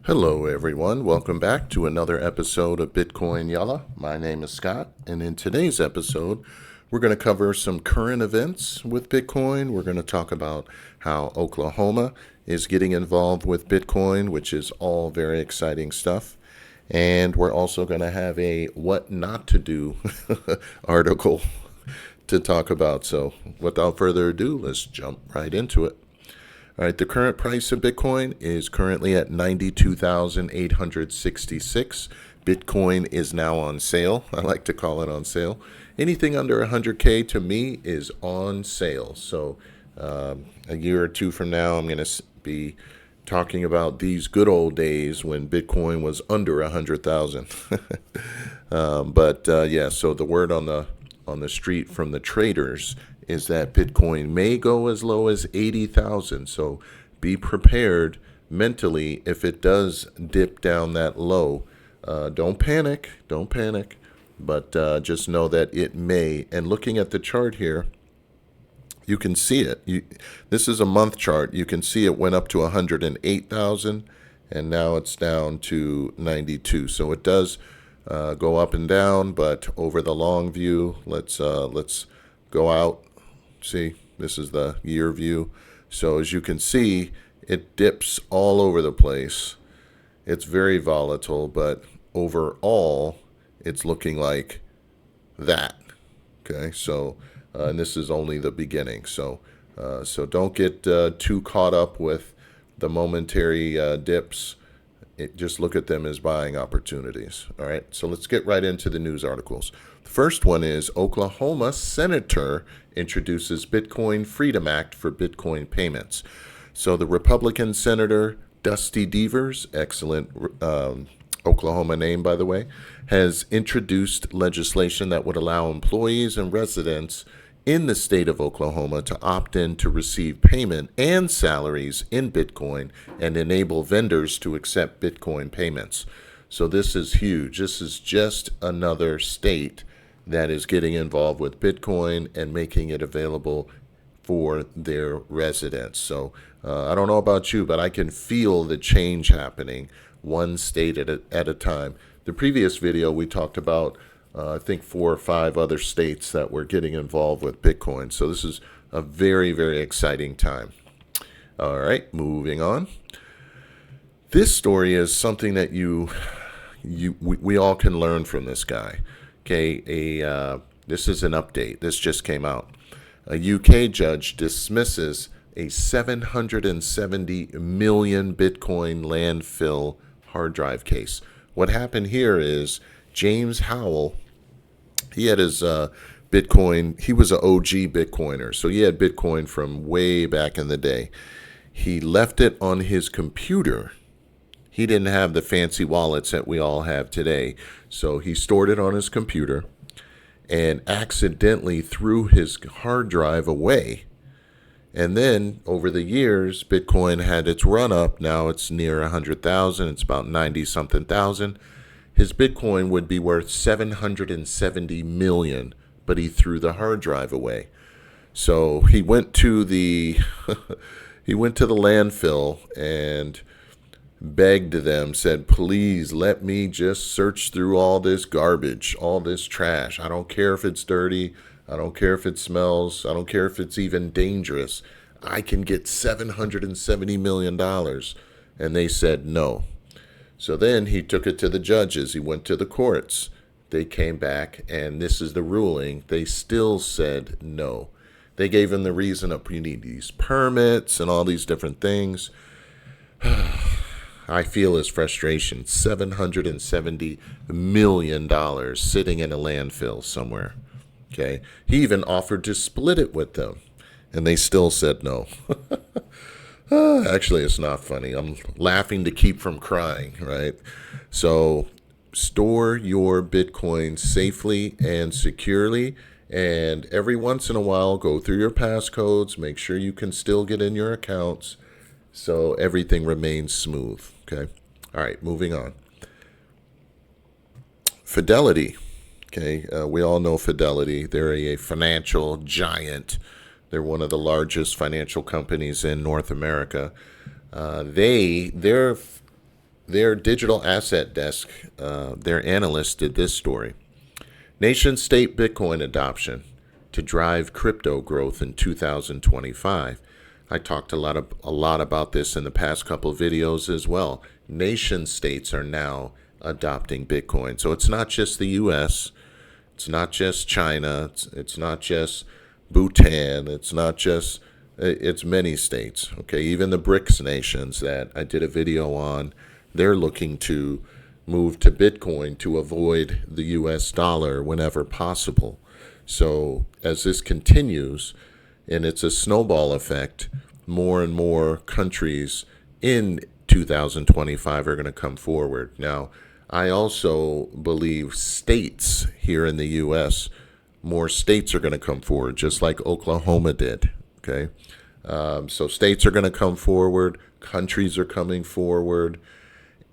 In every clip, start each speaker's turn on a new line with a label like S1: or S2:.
S1: Hello, everyone. Welcome back to another episode of Bitcoin Yala. My name is Scott, and in today's episode, we're going to cover some current events with Bitcoin. We're going to talk about how Oklahoma is getting involved with Bitcoin, which is all very exciting stuff. And we're also going to have a what not to do article to talk about. So without further ado, let's jump right into it. All right, the current price of Bitcoin is currently at 92,866. Bitcoin is now on sale. I like to call it on sale. Anything under 100K to me is on sale. So a year or two from now, I'm going to be talking about these good old days when Bitcoin was under 100,000. So the word on the street from the traders is that Bitcoin may go as low as 80,000. So be prepared mentally if it does dip down that low. Don't panic, but just know that it may. And looking at the chart here, you can see it. This is a month chart. You can see it went up to 108,000, and now it's down to 92. So it does go up and down, but over the long view, let's go out. See, this is the year view. So as you can see, it dips all over the place. It's very volatile, but overall, it's looking like that. Okay, so and this is only the beginning. So don't get too caught up with the momentary dips. Just look at them as buying opportunities. All right, so let's get right into the news articles. The first one is Oklahoma senator introduces Bitcoin Freedom Act for Bitcoin payments. So the Republican Senator Dusty Devers, excellent Oklahoma name, by the way, has introduced legislation that would allow employees and residents in the state of Oklahoma to opt in to receive payment and salaries in Bitcoin and enable vendors to accept Bitcoin payments. So this is huge. This is just another state that is getting involved with Bitcoin and making it available for their residents. So I don't know about you, but I can feel the change happening one state at a time. The previous video, we talked about, I think, 4 or 5 other states that were getting involved with Bitcoin. So this is a very, very exciting time. All right, moving on. This story is something that we all can learn from this guy. Okay, this is an update. This just came out. A UK judge dismisses a 770 million Bitcoin landfill hard drive case. What happened here is James Howell, he had his Bitcoin. He was an OG Bitcoiner, so he had Bitcoin from way back in the day. He left it on his computer. He didn't have the fancy wallets that we all have today. So he stored it on his computer and accidentally threw his hard drive away. And then over the years, Bitcoin had its run up. Now it's near 100,000. It's about 90 something thousand. His Bitcoin would be worth 770 million, but he threw the hard drive away. So he went to the landfill and begged them, said, please let me just search through all this garbage, all this trash. I don't care if it's dirty. I don't care if it smells. I don't care if it's even dangerous. I can get $770 million. And they said no. So then he took it to the judges. He went to the courts. They came back, and this is the ruling. They still said no. They gave him the reason of you need these permits and all these different things. I feel his frustration. $770 million sitting in a landfill somewhere. Okay. He even offered to split it with them, and they still said no. Actually, it's not funny. I'm laughing to keep from crying, right? So store your Bitcoin safely and securely, and every once in a while, go through your passcodes. Make sure you can still get in your accounts so everything remains smooth. Okay. All right, moving on. Fidelity. Okay, we all know Fidelity. They're a financial giant. They're one of the largest financial companies in North America. Their their digital asset desk, their analyst did this story. Nation state Bitcoin adoption to drive crypto growth in 2025. I talked a lot about this in the past couple of videos as well. Nation states are now adopting Bitcoin. So it's not just the US, it's not just China, it's not just Bhutan, it's many states. Okay, even the BRICS nations that I did a video on, they're looking to move to Bitcoin to avoid the US dollar whenever possible. So as this continues, and it's a snowball effect, more and more countries in 2025 are going to come forward. Now, I also believe states here in the U.S., more states are going to come forward, just like Oklahoma did. Okay, so states are going to come forward, countries are coming forward.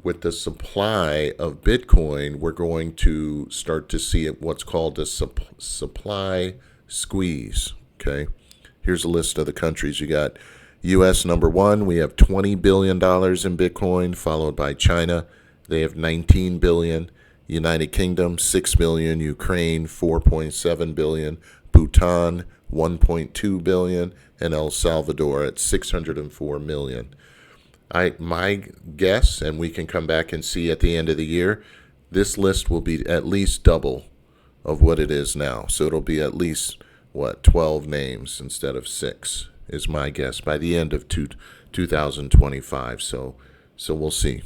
S1: With the supply of Bitcoin, we're going to start to see what's called a supply squeeze. Okay, here's a list of the countries. You got U.S. number one. We have $20 billion in Bitcoin, followed by China. They have 19 billion. United Kingdom, 6 billion. Ukraine, 4.7 billion. Bhutan, 1.2 billion. And El Salvador at 604 million. My guess, and we can come back and see at the end of the year, this list will be at least double of what it is now. So it'll be at least, 12 names instead of 6 is my guess by the end of 2025. So we'll see.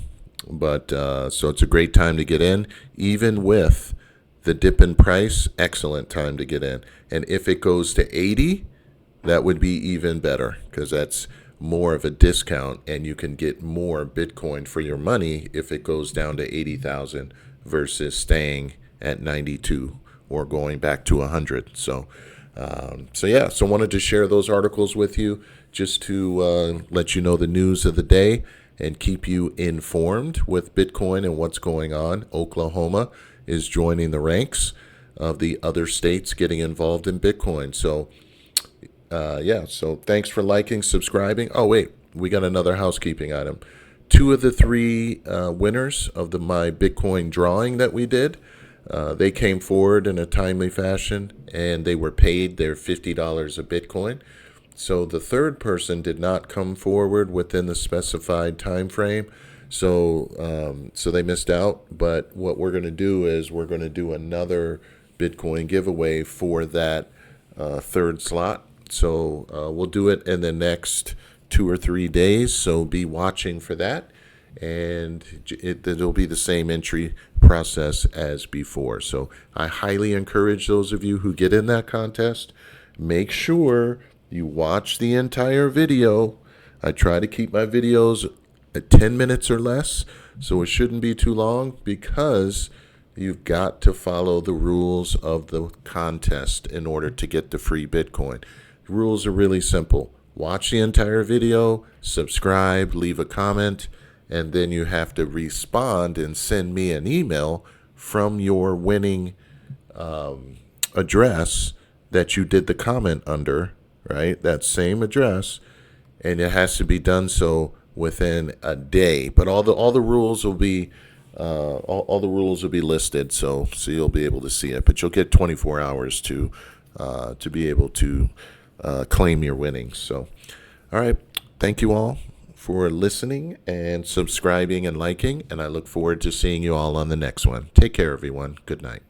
S1: But so it's a great time to get in, even with the dip in price. Excellent time to get in. And if it goes to 80, that would be even better, because that's more of a discount, and you can get more Bitcoin for your money if it goes down to 80,000 versus staying at 92 or going back to 100. So wanted to share those articles with you just to let you know the news of the day and keep you informed with Bitcoin and what's going on. Oklahoma is joining the ranks of the other states getting involved in Bitcoin. So so thanks for liking, subscribing. Oh, wait, we got another housekeeping item. 2 of the 3 winners of my Bitcoin drawing that we did, they came forward in a timely fashion, and they were paid their $50 a Bitcoin. So the third person did not come forward within the specified time frame, so they missed out. But what we're going to do is we're going to do another Bitcoin giveaway for that third slot. So we'll do it in the next 2 or 3 days, so be watching for that. And it'll be the same entry process as before. So I highly encourage those of you who get in that contest, make sure you watch the entire video. I try to keep my videos at 10 minutes or less, so it shouldn't be too long, because you've got to follow the rules of the contest in order to get the free Bitcoin. The rules are really simple. Watch the entire video, subscribe, leave a comment, and then you have to respond and send me an email from your winning address that you did the comment under, right? That same address, and it has to be done so within a day. But all the rules will be all the rules will be listed, so you'll be able to see it. But you'll get 24 hours to be able to claim your winnings. So, all right, thank you all for listening and subscribing and liking, and I look forward to seeing you all on the next one. Take care, everyone. Good night.